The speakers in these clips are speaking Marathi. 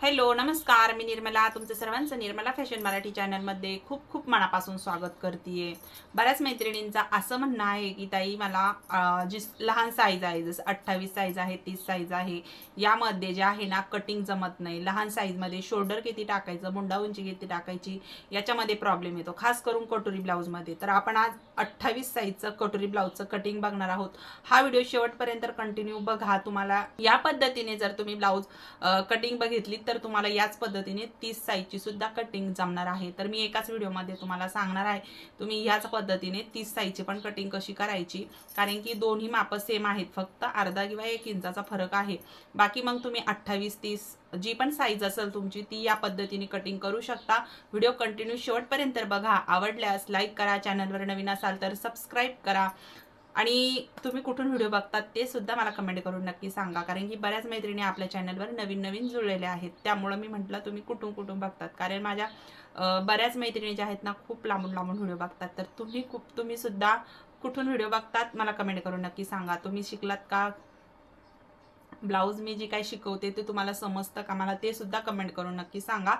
हॅलो नमस्कार, मी निर्मला तुमचं सर्वांचं निर्मला फॅशन मराठी चॅनलमध्ये खूप खूप मनापासून स्वागत करते। बऱ्याच मैत्रिणींचा असं म्हणणं आहे की ताई मला जी लहान साईज आहे, जसं 28 साईज आहे, 30 साईज आहे, यामध्ये जे आहे ना कटिंग जमत नाही। लहान साईजमध्ये शोल्डर किती टाकायचं, मुंडा उंची किती टाकायची, याच्यामध्ये प्रॉब्लेम येतो, खास करून कटोरी ब्लाऊजमध्ये। तर आपण आज 28 साईजचं कटोरी ब्लाऊजचं कटिंग बघणार आहोत। हा व्हिडिओ शेवटपर्यंत कंटिन्यू बघा। तुम्हाला या पद्धतीने जर तुम्ही ब्लाऊज कटिंग बघितली तर तुम्हाला याच पद्धतीने 30 साईजची सुद्धा कटिंग जमणार आहे। तर मी एकाच व्हिडिओमध्ये तुम्हाला सांगणार आहे तुम्ही याच पद्धतीने 30 साईजची पण कटिंग कशी करायची, कारण की दोन्ही माप सेम आहेत, फक्त अर्धा किंवा 1 इंचाचा फरक आहे। बाकी मग तुम्ही 28, 30 जी पण साईज असेल तुमची ती या पद्धतीने कटिंग करू शकता। व्हिडिओ कंटिन्यू शेवटपर्यंत बघा। आवडल्यास लाईक करा, चॅनलवर नवीन असाल तर सबस्क्राईब करा आणि तुम्ही कुठून व्हिडिओ बघतात ते सुद्धा मला कमेंट करून नक्की सांगा, कारण की बऱ्याच मैत्रिणी आपल्या चॅनलवर नवीन नवीन जुळलेल्या आहेत। त्यामुळे मी म्हटलं तुम्ही कुठून बघतात, कारण माझ्या बऱ्याच मैत्रिणी ज्या आहेत ना खूप लांबून व्हिडिओ बघतात। तर तुम्ही सुद्धा कुठून व्हिडिओ बघतात मला कमेंट करून नक्की सांगा। तुम्ही शिकलात का, ब्लाऊज मी जे काही शिकवते ते तुम्हाला समजतं का, मला ते सुद्धा कमेंट करून नक्की सांगा।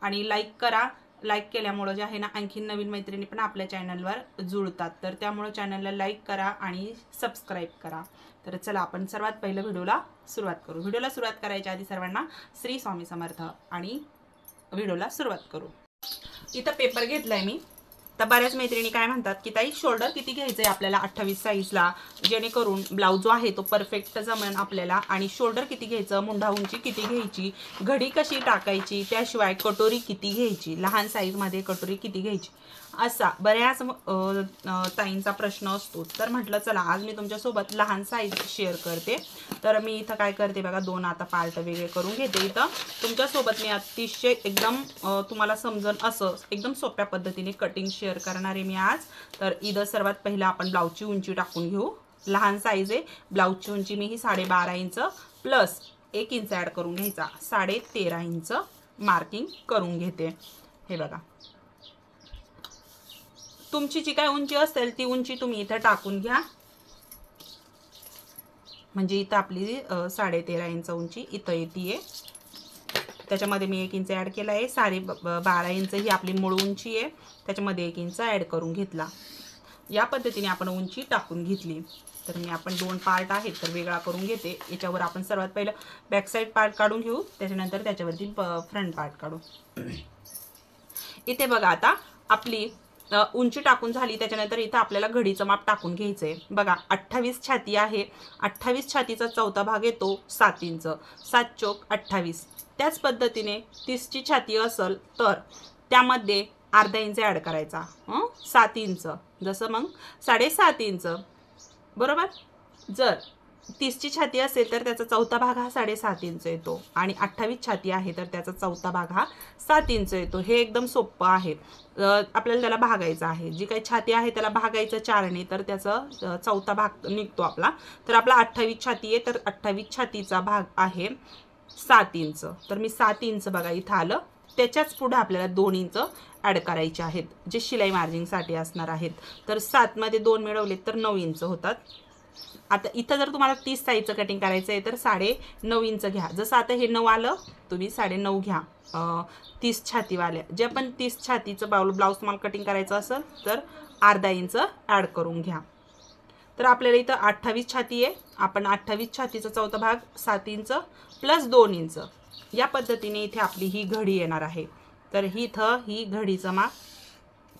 आणि लाईक करा, लाईक केल्यामुळे जे आहे ना आणखी नवीन मैत्रिणी पण आपल्या चॅनलवर जुळतात। तर त्यामुळे चॅनलला लाईक करा आणि सबस्क्राईब करा। तर चला आपण सर्वात पहिलं व्हिडिओला सुरुवात करू। व्हिडिओला सुरुवात करायच्या आधी सर्वांना श्री स्वामी समर्थ आणि व्हिडिओला सुरुवात करू। इथं पेपर घेतलाय मी। तर बऱ्याच मैत्रिणी काय म्हणतात की ताई शोल्डर किती घ्यायचंय आपल्याला 28 साईजला, जेणेकरून ब्लाऊज जो आहे तो परफेक्ट जमेल आपल्याला, आणि शोल्डर किती घ्यायचं, मुंडा उंची किती घ्यायची, घडी कशी टाकायची, त्याशिवाय कटोरी किती घ्यायची, लहान साईजमध्ये कटोरी किती घ्यायची, असा बऱ्याच ताईंचा प्रश्न असतो। तर म्हटलं चला आज मी तुमच्यासोबत लहान साईज शेअर करते। तर मी इथं काय करते बघा, दोन आता पार्ट वेगळे करून घेते। इथं तुमच्यासोबत मी अतिशय एकदम तुम्हाला समजन असं एकदम सोप्या पद्धतीने कटिंग शेअर करणार आहे मी आज। तर इथं सर्वात पहिला आपण ब्लाऊजची उंची टाकून घेऊ। लहान साईज आहे, ब्लाऊजची उंची मी ही 12.5 इंच प्लस 1 इंच ॲड करून घ्यायचा, 13.5 इंच मार्किंग करून घेते। हे बघा, तुमची जी काय उंची असेल ती उंची तुम्ही इथं टाकून घ्या। म्हणजे इथं आपली 13.5 इंच उंची इथं येते। त्याच्यामध्ये मी 1 इंच ॲड केला आहे, 12.5 इंच ही आपली मूळ उंची आहे, त्याच्यामध्ये 1 इंच ॲड करून घेतला। या पद्धतीने आपण उंची टाकून घेतली। तर मी आपण दोन पार्ट आहेत तर वेगळा करून घेते। याच्यावर आपण सर्वात पहिलं बॅक साईड पार्ट काढून घेऊ, त्याच्यानंतर त्याच्यावरती फ्रंट पार्ट काढू। इथे बघा आता आपली उंची टाकून झाली, त्याच्यानंतर इथं आपल्याला घडीचं माप टाकून घ्यायचंय। बघा 28 छाती आहे, 28 छातीचा चौथा भाग येतो 7 इंच, 7 चोक 28। त्याच पद्धतीने 30 ची छाती असेल तर त्यामध्ये अर्धा इंच ॲड करायचा, 7 इंच, जसं मग 7.5 इंच बरोबर। जर 30 ची छाती असेल तर त्याचा चौथा भाग हा 7.5 इंच येतो, आणि 28 छाती आहे तर त्याचा चौथा भाग हा 7 इंच येतो। हे एकदम सोपं आहे। आपल्याला त्याला भागायचं आहे, जी काही छाती आहे त्याला भागायचं 4 ने, तर त्याचा चौथा भाग निघतो आपला। तर आपला 28 छाती आहे तर 28 छातीचा भाग आहे 7 इंच। तर मी 7 इंच बघा इथं आलं, त्याच्याच पुढे आपल्याला 2 इंच ॲड करायचे आहेत, जे शिलाई मार्जिंगसाठी असणार आहेत। तर 7 मध्ये 2 मिळवले तर 9 इंच होतात। आता इथं जर तुम्हाला 30 साईजचं कटिंग करायचं आहे तर 9.5 इंच घ्या। जसं आता हे 9 आलं, तुम्ही 9.5 घ्या। 30 छातीवाल्या जे पण 30 छातीचं ब्लाऊज तुम्हाला कटिंग करायचं असेल तर अर्धा इंच ॲड करून घ्या। तर आपल्याला इथं 28 छाती आहे, आपण 28 छातीचा चौथा भाग 7 इंच प्लस 2 इंच या पद्धतीने इथे आपली ही घडी येणार आहे। तर इथं ही घडीचं माप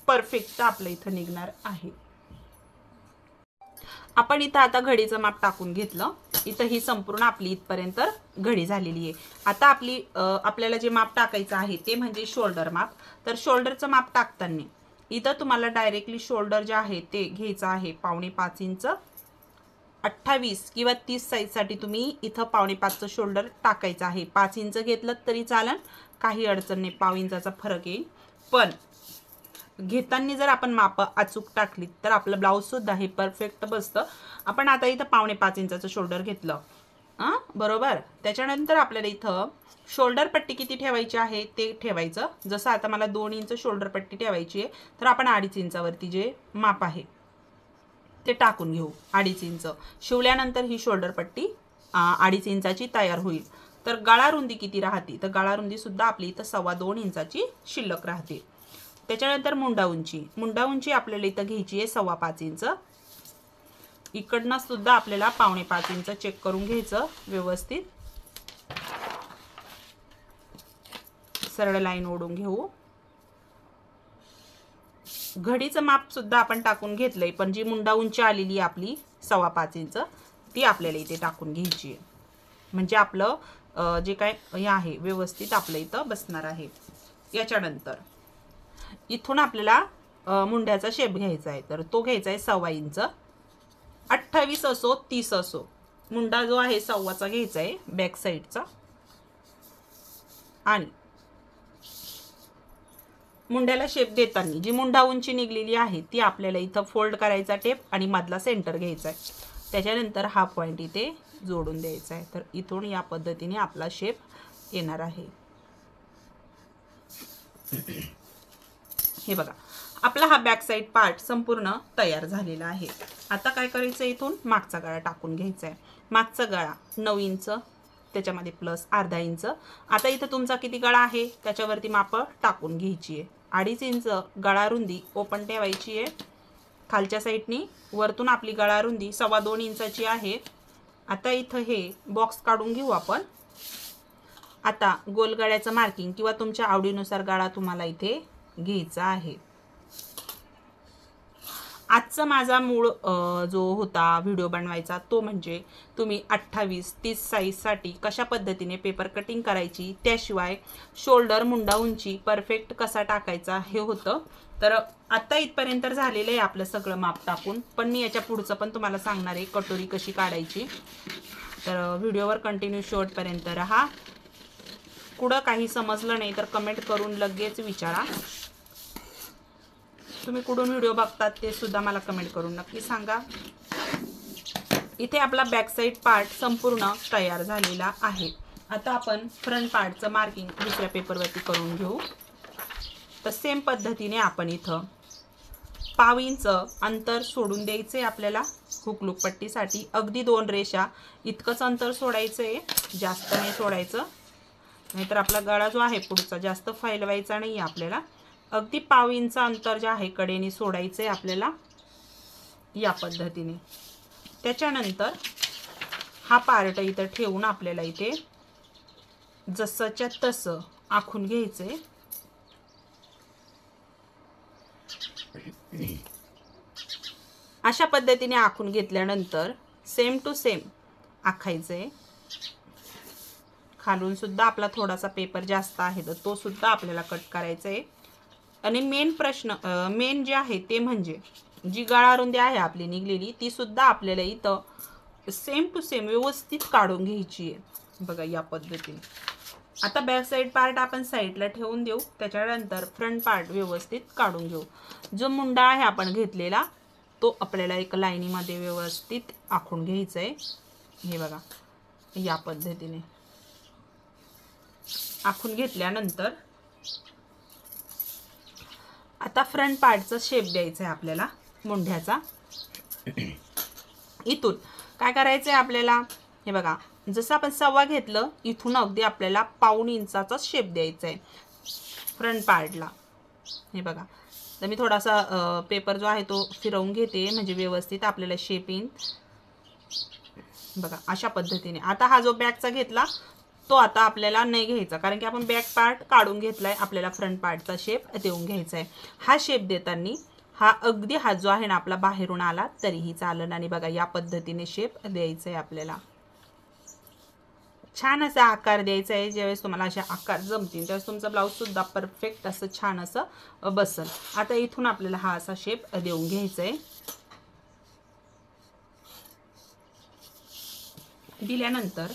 परफेक्ट आपलं इथं निघणार आहे। आपण इथं आता घडीचं माप टाकून घेतलं। इथं ही संपूर्ण आपली इथपर्यंत घडी झालेली आहे। आता आपल्याला जे माप टाकायचं आहे ते म्हणजे शोल्डर माप। तर शोल्डरचं माप टाकताना इथं तुम्हाला डायरेक्टली शोल्डर जे आहे ते घ्यायचं आहे 5.5 इंच। 28 किंवा 30 साईजसाठी तुम्ही इथं 5.5चं शोल्डर टाकायचं आहे। 5 इंच घेतलं तरी चालेल, काही अडचण नाही, पाव इंचाचा फरक येईल। पण घेताना जर आपण माप अचूक टाकली तर आपलं ब्लाऊज सुद्धा हे परफेक्ट बसतं। आपण आता इथं 5.5 इंचाचं शोल्डर घेतलं, बरोबर। त्याच्यानंतर आपल्याला इथं शोल्डर पट्टी किती ठेवायची आहे ते ठेवायचं। जसं आता मला 2 इंच शोल्डर पट्टी ठेवायची आहे, तर आपण 2.5 इंचावरती जे माप आहे ते टाकून घेऊ। 2.5 इंच शिवल्यानंतर ही शोल्डर पट्टी 2.5 इंचाची तयार होईल। तर गळा रुंदी किती राहते, तर गळा रुंदी सुद्धा आपली इथं 2.25 इंचाची शिल्लक राहते. त्याच्यानंतर मुंडा उंची आपल्याला इथं घ्यायची आहे 5.25 इंच. इकडनं सुद्धा आपल्याला 5.25 इंच चेक करून घ्यायचं व्यवस्थित. सरळ लाईन ओढून घेऊ. घडीचं माप सुद्धा आपण टाकून घेतलंय, पण जी मुंडा उंची आलेली आपली 5.25 इंच ती आपल्याला इथे टाकून घ्यायची आहे. म्हणजे आपलं जे काय हे आहे व्यवस्थित आपलं इथं बसणार आहे. याच्यानंतर इथून आपल्याला मुंड्याचा शेप घ्यायचा आहे, तर तो घ्यायचा आहे 1.25 इंच. 28 असो 30 असो, मुंडा जो आहे 1.25चा घ्यायचा आहे बॅक साईडचा. आणि मुंड्याला शेप देताना जी मुंडा उंची निघलेली आहे ती आपल्याला इथं फोल्ड करायचा टेप आणि मधला सेंटर घ्यायचा आहे. त्याच्यानंतर हा पॉइंट इथे जोडून द्यायचा आहे. तर इथून या पद्धतीने आपला शेप येणार आहे. हे बघा, आपला हा बॅक साइड पार्ट संपूर्ण तयार झालेला आहे. आता काय करायचं, इथून मागचा गळा टाकून घ्यायचा आहे. मागचा गळा 9 इंच, त्याच्यामध्ये प्लस अर्धा इंच. आता इथं तुमचा किती गळा आहे त्याच्यावरती माप टाकून घ्यायची आहे. 2.5 इंच गळा रुंदी ओपन ठेवायची आहे खालच्या साईडनी. वरतून आपली गळा रुंदी 2.25 इंचाची आहे. आता इथं हे बॉक्स काढून घेऊ आपण. आता गोल गळ्याचं मार्किंग किंवा तुमच्या आवडीनुसार गळा तुम्हाला इथे घ्यायचा आहे. आजचा माझा मूळ जो होता व्हिडिओ बनवायचा तो म्हणजे तुम्ही 28-30 साईजसाठी कशा पद्धतीने पेपर कटिंग करायची, त्याशिवाय शोल्डर मुंडा उंची परफेक्ट कसा टाकायचा हे होतं. तर आता इथपर्यंत झालेलं आहे आपलं सगळं माप टाकून. पण मी याच्या पुढचं पण तुम्हाला सांगणार आहे कटोरी कशी काढायची. तर व्हिडिओवर कंटिन्यू शेवटपर्यंत राहा. कुठं काही समजलं नाही तर कमेंट करून लगेच विचारा. तुम्ही कुठून व्हिडिओ बघतात ते सुद्धा मला कमेंट करून नक्की सांगा. इथे आपला बॅक साइड पार्ट संपूर्ण तयार झालेला आहे. आता आपण फ्रंट पार्टचं मार्किंग दुसऱ्या पेपरवरती करून घेऊ. तर सेम पद्धतीने आपण इथं 1/2 इंच अंतर सोडून द्यायचे आपल्याला हुकलूक पट्टीसाठी. अगदी 2 रेषा इतकंच अंतर सोडायचं आहे, जास्त नाही सोडायचं, नाहीतर आपला गळा जो आहे पुढचा जास्त फैलवायचा नाही आपल्याला. अगदी 1/2 इंच अंतर जे आहे कडेने सोडायचं आहे आपल्याला या पद्धतीने. त्याच्यानंतर हा पार्ट इथं ठेवून आपल्याला इथे जसंच्या तसं आखून घ्यायचंय. अशा पद्धतीने आखून घेतल्यानंतर सेम टू सेम आखायचंय. खालून सुद्धा आपला थोडासा पेपर जास्त आहे तर तो सुद्धा आपल्याला कट करायचा आहे. आणि मेन जे आहे ते म्हणजे जी गळा रुंदी आहे आपली निघलेली ती सुद्धा आपल्याला इथं सेम टू सेम व्यवस्थित काढून घ्यायची आहे. बघा या पद्धतीने. आता बॅक साइड पार्ट आपण साईडला ठेवून देऊ. त्याच्यानंतर फ्रंट पार्ट व्यवस्थित काढून घेऊ. जो मुंडा आहे आपण घेतलेला तो आपल्याला एक लाईनीमध्ये व्यवस्थित आखून घ्यायचा आहे. हे बघा या पद्धतीने आखून घेतल्यानंतर आता फ्रंट पार्टचा शेप द्यायचा आहे आपल्याला मुंढ्याचा. इथून काय करायचं आहे आपल्याला, हे बघा जसं आपण 1.25 घेतलं इथून अगदी आपल्याला 1/2 इंचाचा शेप द्यायचा आहे फ्रंट पार्टला. हे बघा, तर मी थोडासा पेपर जो आहे तो फिरवून घेते म्हणजे व्यवस्थित आपल्याला शेप येईल. बघा अशा पद्धतीने. आता हा जो बॅकचा घेतला तो आता आपल्याला नाही घ्यायचा, कारण की आपण बॅक पार्ट काढून घेतलाय. आपल्याला फ्रंट पार्टचा शेप देऊन घ्यायचा आहे. हा शेप देताना हा अगदी हा जो आहे ना आपला बाहेरून आला तरीही चालेल. आणि बघा या पद्धतीने शेप द्यायचा आहे आपल्याला. छान असा आकार द्यायचा आहे. ज्यावेळेस तुम्हाला अशा आकार जमतील त्यावेळेस तुमचा ब्लाऊज सुद्धा परफेक्ट असं छान असं बसल. आता इथून आपल्याला हा असा शेप देऊन घ्यायचा आहे. दिल्यानंतर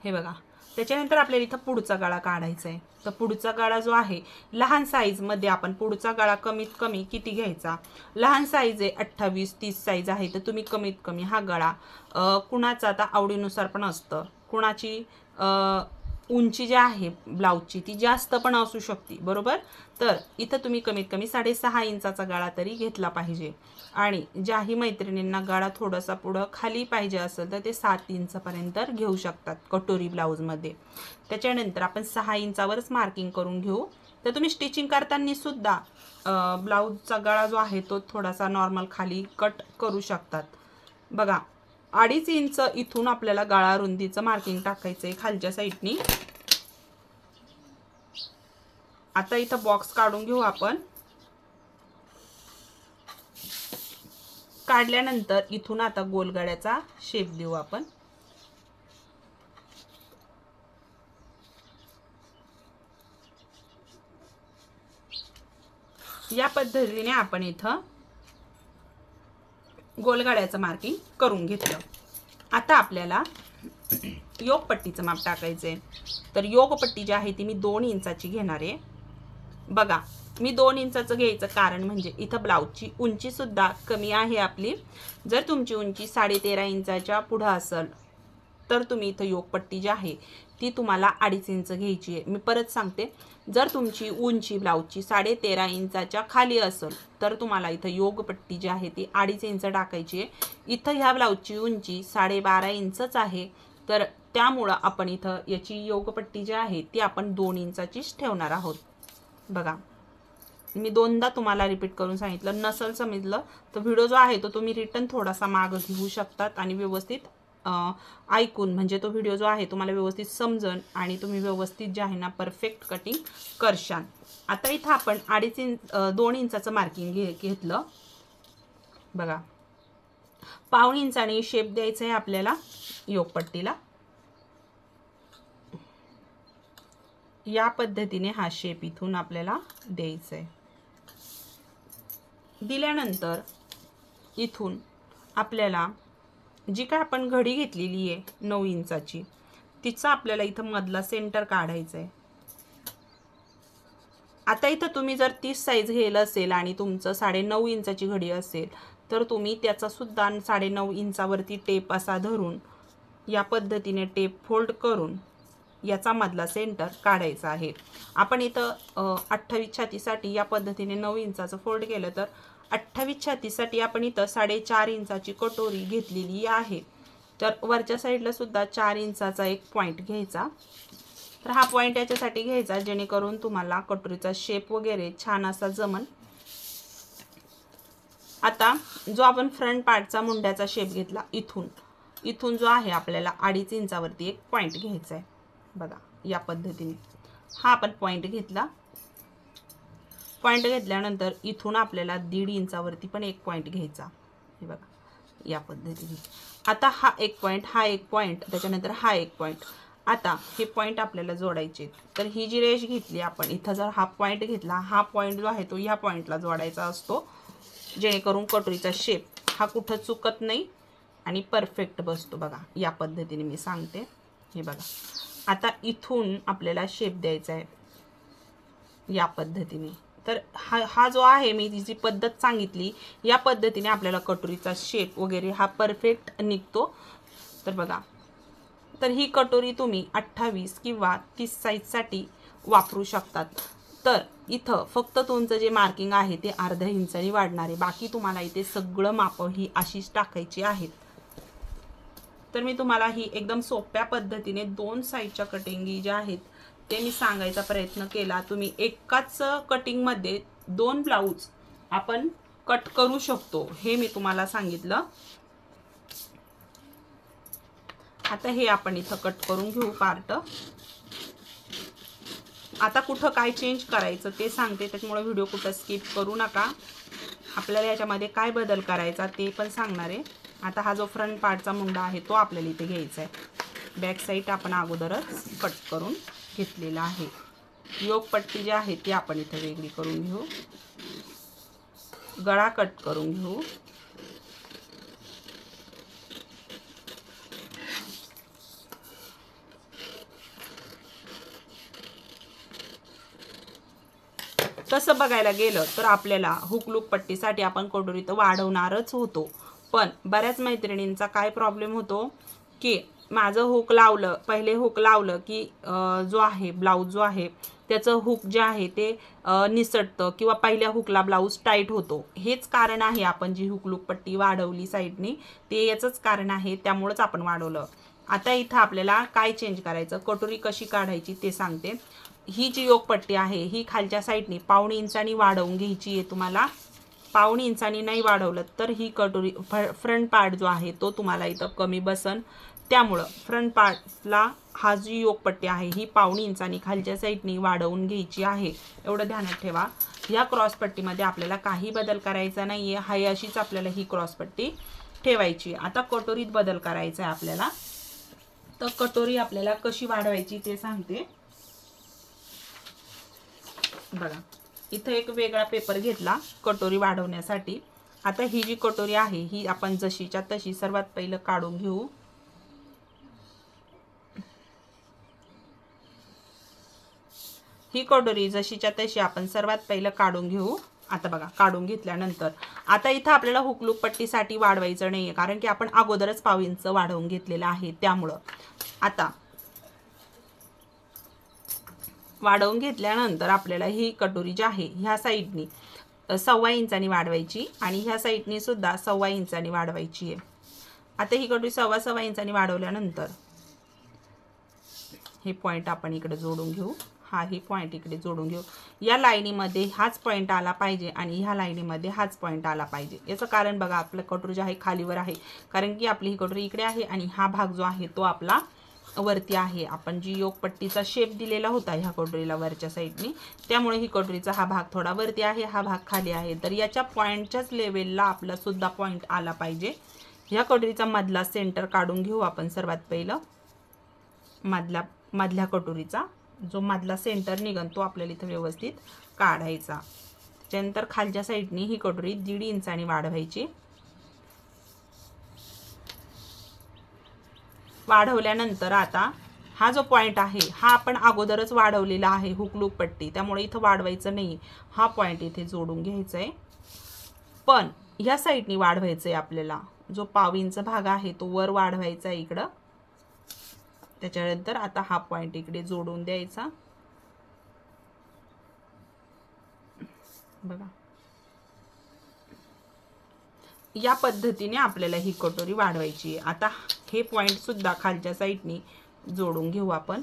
हे बघा त्याच्यानंतर आपल्याला इथं पुढचा गळा काढायचा आहे. तर पुढचा गळा जो आहे लहान साईजमध्ये आपण पुढचा गळा कमीत कमी किती घ्यायचा, लहान साईज आहे 28-30 साईज आहे तर तुम्ही कमीत कमी हा गळा कुणाचा आता आवडीनुसार पण असतं, कुणाची उंची जी आहे ब्लाऊजची ती जास्त पण असू शकते, बरोबर. तर इथं तुम्ही कमीत कमी 6.5 इंचाचा गळा तरी घेतला पाहिजे. आणि ज्याही मैत्रिणींना गळा थोडासा पुढं खाली पाहिजे असेल तर ते 7 इंचापर्यंत घेऊ शकतात कटोरी ब्लाऊजमध्ये. त्याच्यानंतर आपण 6 इंचावरच मार्किंग करून घेऊ. तर तुम्ही स्टिचिंग करताना सुद्धा ब्लाऊजचा गळा जो आहे तो थोडासा नॉर्मल खाली कट करू शकतात. बघा 2.5 इंच इथून आपल्याला गळा रुंदीचं मार्किंग टाकायचं आहे खालच्या साईडनी. आता इथं बॉक्स काढून घेऊ आपण. काढल्यानंतर इथून आता गोलगड्याचा शेप देऊ आपण. या पद्धतीने आपण इथं गोलगड्याचं मार्किंग करून घेतलं. आता आपल्याला योगपट्टीचं माप टाकायचंय. तर योगपट्टी जी आहे ती मी 2 इंचाची घेणार आहे. बघा मी 2 इंचाचं घ्यायचं कारण म्हणजे इथं ब्लाऊजची उंची सुद्धा कमी आहे आपली. जर तुमची उंची 13.5 इंचाच्या पुढं असेल तर तुम्ही इथं योगपट्टी जी आहे ती तुम्हाला 2.5 इंच घ्यायची आहे. मी परत सांगते, जर तुमची उंची ब्लाऊजची 13.5 इंचाच्या खाली असेल तर तुम्हाला इथं योगपट्टी जी आहे ती 2.5 इंच टाकायची आहे. इथं ह्या ब्लाऊजची उंची 12.5 इंचच आहे, तर त्यामुळं आपण इथं याची योगपट्टी जी आहे ती आपण 2 इंचाचीच ठेवणार आहोत. बघा मी 2दा तुम्हाला रिपीट करून सांगितलं. नसल समजलं तर व्हिडिओ जो आहे तो तुम्ही रिटर्न थोडासा मागं घेऊ शकतात आणि व्यवस्थित ऐकून, म्हणजे तो व्हिडिओ जो आहे तुम्हाला व्यवस्थित समजन आणि तुम्ही व्यवस्थित जे आहे ना परफेक्ट कटिंग करशाल. आता इथं आपण 2 इंचाचं मार्किंग घेतलं. बघा 1/2 इंचाने शेप द्यायचा आहे आपल्याला योगपट्टीला. या पद्धतीने हा शेप इथून आपल्याला द्यायचा आहे. दिल्यानंतर इथून आपल्याला जी काय आपण घडी घेतलेली आहे 9 इंचाची तिचा आपल्याला इथं मधला सेंटर काढायचा आहे. आता इथं तुम्ही जर 30 साईज घ्यायला असेल आणि तुमचं 9.5 इंचाची घडी असेल तर तुम्ही त्याचा सुद्धा 9.5 इंचावरती टेप असा धरून या पद्धतीने टेप फोल्ड करून याचा मधला सेंटर काढायचा आहे. आपण इथं 28 छातीसाठी या पद्धतीने 9 इंचाचं फोल्ड केलं तर 28 छातीसाठी आपण इथं 4.5 इंचाची कटोरी घेतलेली आहे. तर वरच्या साईडला सुद्धा 4 इंचाचा एक पॉइंट घ्यायचा. तर हा पॉइंट याच्यासाठी घ्यायचा जेणेकरून तुम्हाला कटोरीचा शेप वगैरे छान असा जमन. आता जो आपण फ्रंट पार्टचा मुंड्याचा शेप घेतला इथून जो आहे आपल्याला 2.5 इंचावरती एक पॉइंट घ्यायचा आहे. बघा या पद्धतीने हा आपण पॉइंट घेतला. पॉइंट घेतल्यानंतर इथून आपल्याला 1.5 इंचावरती पण एक पॉइंट घ्यायचा. हे बघा या पद्धतीने. आता हा एक पॉइंट त्याच्यानंतर हा एक पॉइंट. आता हे पॉइंट आपल्याला जोडायचे. तर ही जी रेष घेतली आपण इथं जर हा पॉइंट घेतला, हा पॉइंट जो आहे तो ह्या पॉइंटला जोडायचा असतो जेणेकरून कटोरीचा शेप हा कुठं चुकत नाही आणि परफेक्ट बसतो. बघा या पद्धतीने मी सांगते. हे बघा आता इथून आपल्याला शेप द्यायचा आहे या पद्धतीने. तर हा जो आहे मी जी पद्धत सांगितली या पद्धतीने आपल्याला कटोरीचा शेप वगैरे हा परफेक्ट निघतो. तर बघा तर ही कटोरी तुम्ही 28 किंवा 30 साईजसाठी वापरू शकतात. तर इथं फक्त तुमचं जे मार्किंग आहे ते अर्ध्या इंचाने वाढणार आहे. बाकी तुम्हाला इथे सगळं माप ही अशीच टाकायची आहेत. तर मी तुम्हाला ही एकदम सोप्या पद्धतीने 2 साईडच्या कटिंगी ज्या आहेत ते मी सांगायचा प्रयत्न केला. तुम्ही एकाच कटिंगमध्ये 2 ब्लाऊज आपण कट करू शकतो हे मी तुम्हाला सांगितलं. आता हे आपण इथं कट करून घेऊ पार्ट. आता कुठं काय चेंज करायचं ते सांगते, त्याच्यामुळे व्हिडिओ कुठं स्किप करू नका. आपल्याला याच्यामध्ये काय बदल करायचा ते पण सांगणार आहे. आता हा जो फ्रंट पार्टचा मुंडा आहे तो आपल्याला इथे घ्यायचा आहे. बॅक साईड आपण अगोदरच कट करून घेतलेला आहे. योगपट्टी जी आहे ती आपण इथे वेगळी करून घेऊ. गळा कट करून घेऊ. तसं बघायला गेलं तर आपल्याला हुकलूक पट्टीसाठी आपण कटोरी तर वाढवणारच होतो. पण बऱ्याच मैत्रिणींचा काय प्रॉब्लेम होतो की माझं हुक लावलं, पहिले हुक लावलं की जो आहे ब्लाऊज जो आहे त्याचं हुक जे आहे ते निसटतं किंवा पहिल्या हुकला ब्लाऊज टाईट होतो. हेच कारण आहे आपण जी हुकलूक पट्टी वाढवली साईडनी, ते याचंच कारण आहे, त्यामुळेच आपण वाढवलं. आता इथं आपल्याला काय चेंज करायचं, कटोरी कशी काढायची ते सांगते. ही जी योकपट्टी आहे ही खालच्या साईडनी 1.5 इंचानी वाढवून घ्यायची आहे तुम्हाला. 1.5 इंचानी नाही वाढवलं तर ही कटोरी फ्रंट पार्ट जो आहे तो तुम्हाला इथं कमी बसन. त्यामुळं फ्रंट पार्टला हा जी योकपट्टी आहे ही 1.5 इंचानी खालच्या साईडनी वाढवून घ्यायची आहे. एवढं ध्यानात ठेवा. ह्या क्रॉसपट्टीमध्ये आपल्याला काही बदल करायचा नाही आहे, हाय अशीच आपल्याला ही क्रॉसपट्टी ठेवायची. आता कटोरीत बदल करायचा आहे आपल्याला. तर कटोरी आपल्याला कशी वाढवायची ते सांगते. बघा, इथं एक वेगळा पेपर घेतला कटोरी वाढवण्यासाठी. आता ही जी कटोरी आहे ही आपण जशीच्या तशी सर्वात पहिलं काढून घेऊ. ही कटोरी जशीच्या तशी आपण सर्वात पहिलं काढून घेऊ. आता बघा, काढून घेतल्यानंतर आता इथं आपल्याला हुकलूक पट्टीसाठी वाढवायचं नाहीये, कारण की आपण अगोदरच 1.5 इंच वाढवून घेतलेलं आहे. त्यामुळं आता वाढवून घेतल्यानंतर आपल्याला ही कटोरी जी आहे ह्या साईडनी 1.25 इंचानी वाढवायची आणि ह्या साईडनी सुद्धा 1.25 इंचानी वाढवायची आहे. आता ही कटोरी 1.25 इंचानी वाढवल्यानंतर हे पॉइंट आपण इकडे जोडून घेऊ. हा ही पॉइंट इकडे जोडून घेऊ. या लाईनीमध्ये हाच पॉइंट आला पाहिजे आणि ह्या लाईनीमध्ये हाच पॉइंट आला पाहिजे. याचं कारण बघा, आपलं कटोरी जे आहे खालीवर आहे, कारण की आपली ही कटोरी इकडे आहे आणि हा भाग जो आहे तो आपला वरती आहे. आपण जी योकपट्टीचा शेप दिलेला होता ह्या कटोरीला वरच्या साईडनी, त्यामुळे ही कटोरीचा हा भाग थोडा वरती आहे, हा भाग खाली आहे. तर याच्या पॉइंटच्याच लेवलला आपला सुद्धा पॉइंट आला पाहिजे. ह्या कटोरीचा मधला सेंटर काढून घेऊ आपण सर्वात पहिलं. मधल्या कटोरीचा जो मधला सेंटर निघन तो आपल्याला इथं व्यवस्थित काढायचा. त्यानंतर खालच्या साईडनी ही कटोरी 1.5 इंचानी वाढवायची. वाढवल्यानंतर आता हा जो पॉइंट आहे हा आपण अगोदरच वाढवलेला आहे हुकलूक पट्टी, त्यामुळे इथं वाढवायचं नाही. हा पॉइंट इथे जोडून घ्यायचा आहे, पण ह्या साईडनी वाढवायचं आहे आपल्याला. जो 1.25 इंच भाग आहे तो वर वाढवायचा आहे इकडं. त्याच्यानंतर आता हा पॉइंट इकडे जोडून द्यायचा. बघा, या पद्धतीने आपल्याला ही कटोरी वाढवायची आहे. आता हे पॉइंट सुद्धा खालच्या साईडनी जोडून घेऊ आपण.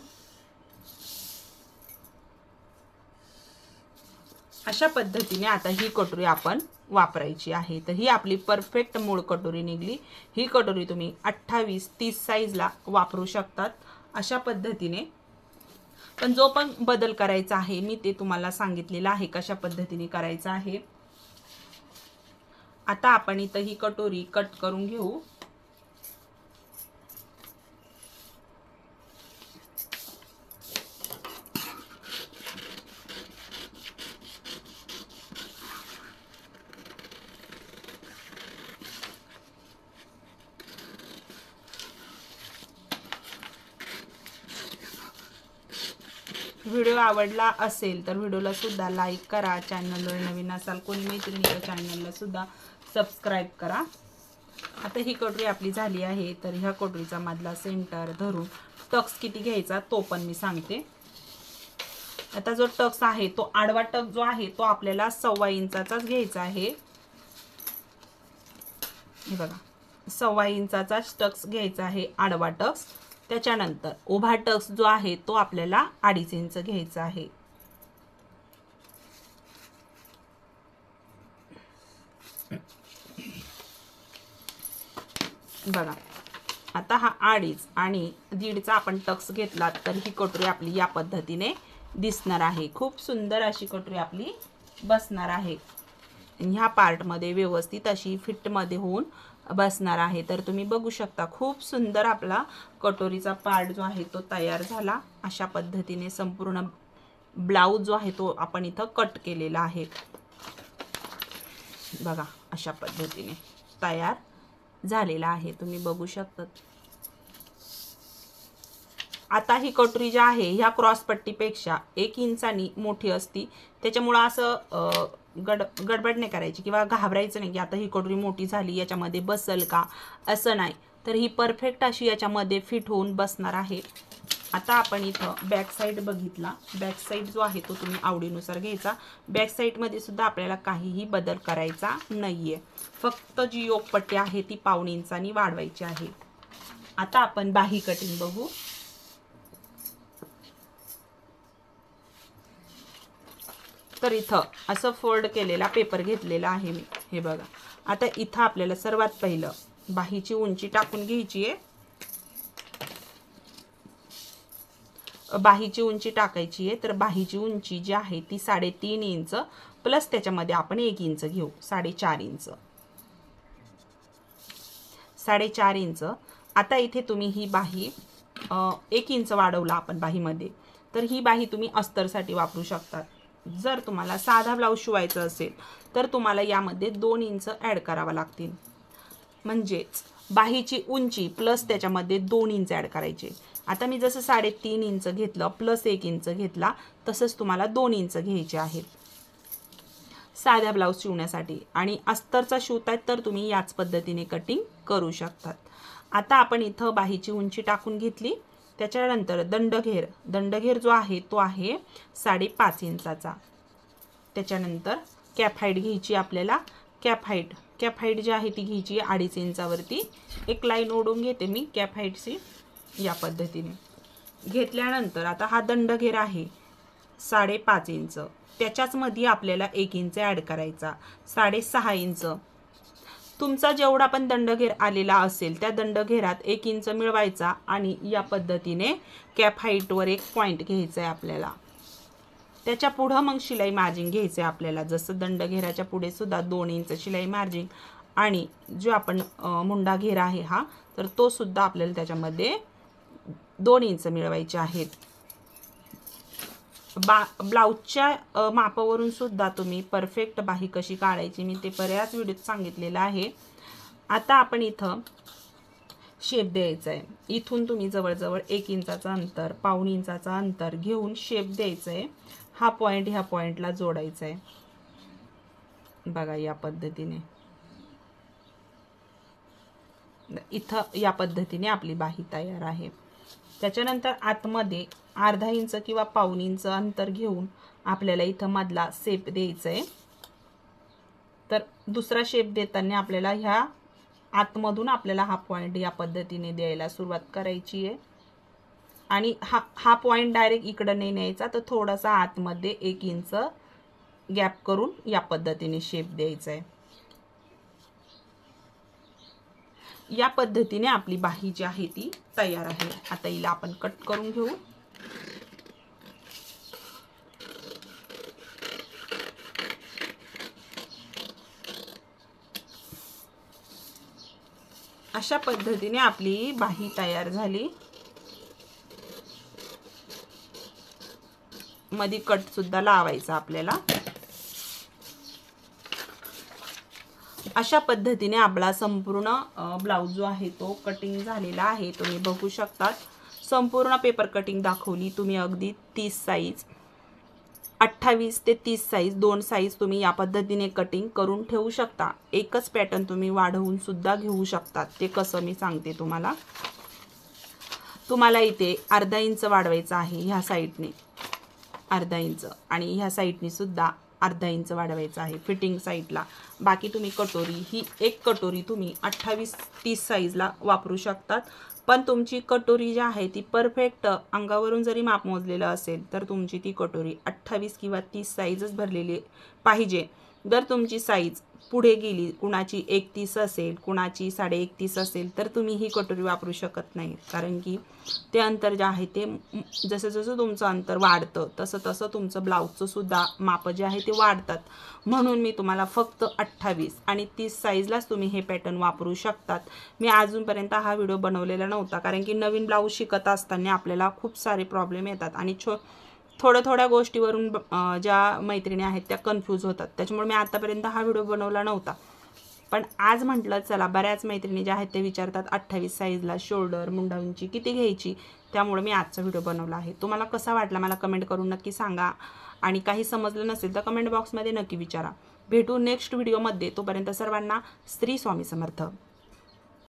अशा पद्धतीने आता ही कटोरी आपण वापरायची आहे. तर ही आपली परफेक्ट मूळ कटोरी निघली. ही कटोरी तुम्ही 28-30 साईजला वापरू शकतात अशा पद्धतीने. पण जो पण बदल करायचा आहे मी ते तुम्हाला सांगितलेलं आहे कशा पद्धतीने करायचा आहे. आता आपण इथं ही कटोरी कट करून घेऊ. व्हिडिओ आवडला असेल तर व्हिडिओला सुद्धा लाईक करा. चॅनलवर नवीन असाल कोणी मैत्रिणीच्या चॅनलला सुद्धा सबस्क्राईब करा. आता ही कटोरी आपली झाली आहे. तर ह्या कटोरीचा मधला सेंटर धरून टक्स किती घ्यायचा तो पण मी सांगते. आता जो टक्स आहे तो आडवा टक्स जो आहे तो आपल्याला 1.25 इंचाचाच घ्यायचा आहे. हे बघा, 1.25 इंचाचा टक्स घ्यायचा आहे आडवा टक्स. त्याच्यानंतर उभा टक्स जो आहे तो आपल्याला 2.5 इंच घ्यायचा आहे. बघा, आता हा 2.5 आणि 1.5चा आपण टक्स घेतला तर ही कटोरी आपली या पद्धतीने दिसणार आहे. खूप सुंदर अशी कटोरी आपली बसणार आहे. ह्या पार्टमध्ये व्यवस्थित अशी फिटमध्ये होऊन बसणार आहे. तर तुम्ही बघू शकता खूप सुंदर आपला कटोरीचा पार्ट जो आहे तो तयार झाला. अशा पद्धतीने संपूर्ण ब्लाऊज जो आहे तो आपण इथं कट केलेला आहे. बघा, अशा पद्धतीने तयार झालेला आहे, तुम्ही बघू शकता. आता ही कटोरी जी आहे ह्या क्रॉस पट्टीपेक्षा 1 इंचानी मोठी असती, त्याच्यामुळे असं गडबड नाही करायची किंवा घाबरायचं नाही की आता ही कटोरी मोठी झाली याच्यामध्ये बसल का, असं नाही. तर ही परफेक्ट अशी याच्यामध्ये फिट होऊन बसणार आहे। आता आपण इथं बॅक साईड बघितला, बॅक साईड जो आहे तो तुम्ही आवडीनुसार घ्यायचा। बॅक साईडमध्ये सुद्धा आपल्याला काहीही बदल करायचा नाहीये, फक्त जी योगपट्टी आहे ती 1.5 इंचानी वाढवायची आहे। आता आपण बाही कटिंग बघू। तर इथं असं फोल्ड केलेला पेपर घेतलेला आहे मी, हे बघा। आता इथं आपल्याला सर्वात पहिलं बाहीची उंची टाकून घ्यायची आहे। बाहीची उंची टाकायची आहे, तर बाहीची उंची जी आहे ती 3.5 इंच प्लस त्याच्यामध्ये आपण 1 इंच घेऊ, 4.5 इंच, 4.5 इंच। आता इथे तुम्ही ही बाही 1 इंच वाढवला आपण बाहीमध्ये, तर ही बाही तुम्ही अस्तरसाठी वापरू शकता। जर तुम्हाला साधा ब्लाऊज शिवायचा असेल तर तुम्हाला यामध्ये 2 इंच ॲड करावा लागतील, म्हणजेच बाहीची उंची प्लस त्याच्यामध्ये 2 इंच ॲड करायचे। आता मी जसं 3.5 इंच घेतलं प्लस 1 इंच घेतला, तसंच तुम्हाला 2 इंच घ्यायचे आहेत साध्या ब्लाऊज शिवण्यासाठी। आणि अस्तरचा शिवतायत तर तुम्ही याच पद्धतीने कटिंग करू शकतात। आता आपण इथं बाहीची उंची टाकून घेतली, त्याच्यानंतर दंडघेर जो आहे तो आहे 5.5 इंचाचा। त्याच्यानंतर कॅप हाईट घ्यायची आपल्याला, कॅप हाईट जी आहे ती घ्यायची 2.5 इंचावरती। एक लाईन ओढून घेते मी कॅप हाईटची, या पद्धतीने घेतल्यानंतर आता हा दंडघेर आहे 5.5 इंच, त्याच्याच मध्ये आपल्याला 1 इंच ॲड करायचा, 6.5 इंच। तुमचा जेवढा पण दंडघेर आलेला असेल त्या दंडघेरात 1 इंच मिळवायचा आणि या पद्धतीने कॅप हाईटवर एक पॉईंट घ्यायचा आहे आपल्याला। त्याच्या पुढं मग शिलाई मार्जिन घ्यायचं आहे आपल्याला, जसं दंडघेराच्या पुढे सुद्धा 2 इंच शिलाई मार्जिन, आणि जो आपण मुंडा घेर आहे हा, तर तो सुद्धा आपल्याला त्याच्यामध्ये 2 इंच मिळवायचे आहेत। ब्लाऊजच्या मापावरून सुद्धा तुम्ही परफेक्ट बाही कशी काढायची मी ते बऱ्याच व्हिडिओत सांगितलेलं आहे। आता आपण इथं शेप द्यायचा आहे। इथून तुम्ही जवळजवळ 1 इंचाचा अंतर, 1.5 इंचाचा अंतर घेऊन शेप द्यायचा आहे। हा पॉइंट ह्या पॉइंटला जोडायचा आहे, बघा या पद्धतीने। इथं या पद्धतीने आपली बाही तयार आहे। त्याच्यानंतर आतमध्ये 1/2 इंच किंवा 1.5 इंच अंतर घेऊन आपल्याला इथं मधला शेप द्यायचा आहे। तर दुसरा शेप देताना आपल्याला ह्या आतमधून आपल्याला हा पॉइंट या पद्धतीने द्यायला सुरुवात करायची आहे, आणि हा पॉइंट डायरेक्ट इकडे नाही न्यायचा, तर थोडासा आतमध्ये 1 इंच गॅप करून या पद्धतीने शेप द्यायचा आहे। या पद्धतीने आपली बाही जी आहे ती तयार आहे। आता हिला आपण कट करून घेऊ। अशा पद्धतीने आपली बाही तयार झाली। मध्ये कट सुद्धा लावायचा आपल्याला। अशा पद्धतीने आपला संपूर्ण ब्लाऊज जो आहे तो कटिंग झालेला आहे, तुम्ही बघू शकता। संपूर्ण पेपर कटिंग दाखवली तुम्ही, अगदी 30 साइज, 28 ते 30 साइज, 2 साइज तुम्ही या पद्धतीने कटिंग करून ठेवू शकता। एकच पॅटर्न तुम्ही वाढवून सुद्धा घेऊ शकता, ते कसं मी सांगते तुम्हाला। तुम्हाला इथे 1/2 इंच वाढवायचं आहे ह्या साइडने, 1/2 इंच, आणि ह्या साइडने सुद्धा 1/2 इंच वाढवायचं आहे फिटिंग साइडला। बाकी तुम्ही कटोरी, ही एक कटोरी तुम्ही 28-30 साइजला वापरू शकतात, पण तुमची कटोरी जी आहे ती परफेक्ट अंगावरून जरी माप मोजलेलं असेल तर तुमची ती कटोरी 28 किंवा 30 साइजच भरलेली पाहिजे। जर तुमची साइज पुढे गेली, कुणाची 31 असेल, कुणाची 31.5 असेल, तर तुम्ही ही कटोरी वापरू शकत नाही, कारण की ते अंतर जे आहे ते जसं जसं तुमचं अंतर वाढतं तसं तसं तुमचं ब्लाऊजचं सुद्धा माप जे आहे ते वाढतात। म्हणून मी तुम्हाला फक्त 28 आणि 30 साइजलाच तुम्ही हे पॅटर्न वापरू शकतात। मी अजूनपर्यंत हा व्हिडिओ बनवलेला नव्हता, कारण की नवीन ब्लाऊज शिकत असताना आपल्याला खूप सारे प्रॉब्लेम येतात आणि थोड्या गोष्टीवरून ज्या मैत्रिणी आहेत त्या कन्फ्यूज होतात, त्याच्यामुळे मी आतापर्यंत हा व्हिडिओ बनवला नव्हता। पण आज म्हटलं चला, बऱ्याच मैत्रिणी ज्या आहेत ते विचारतात 28 साइजला शोल्डर मुंडा उंची किती घ्यायची, त्यामुळे मी आजचा व्हिडिओ बनवला आहे। तुम्हाला कसा वाटला मला कमेंट करून नक्की सांगा, आणि काही समजलं नसेल तर कमेंट बॉक्समध्ये नक्की विचारा। भेटू नेक्स्ट व्हिडिओमध्ये, तोपर्यंत सर्वांना श्री स्वामी समर्थ।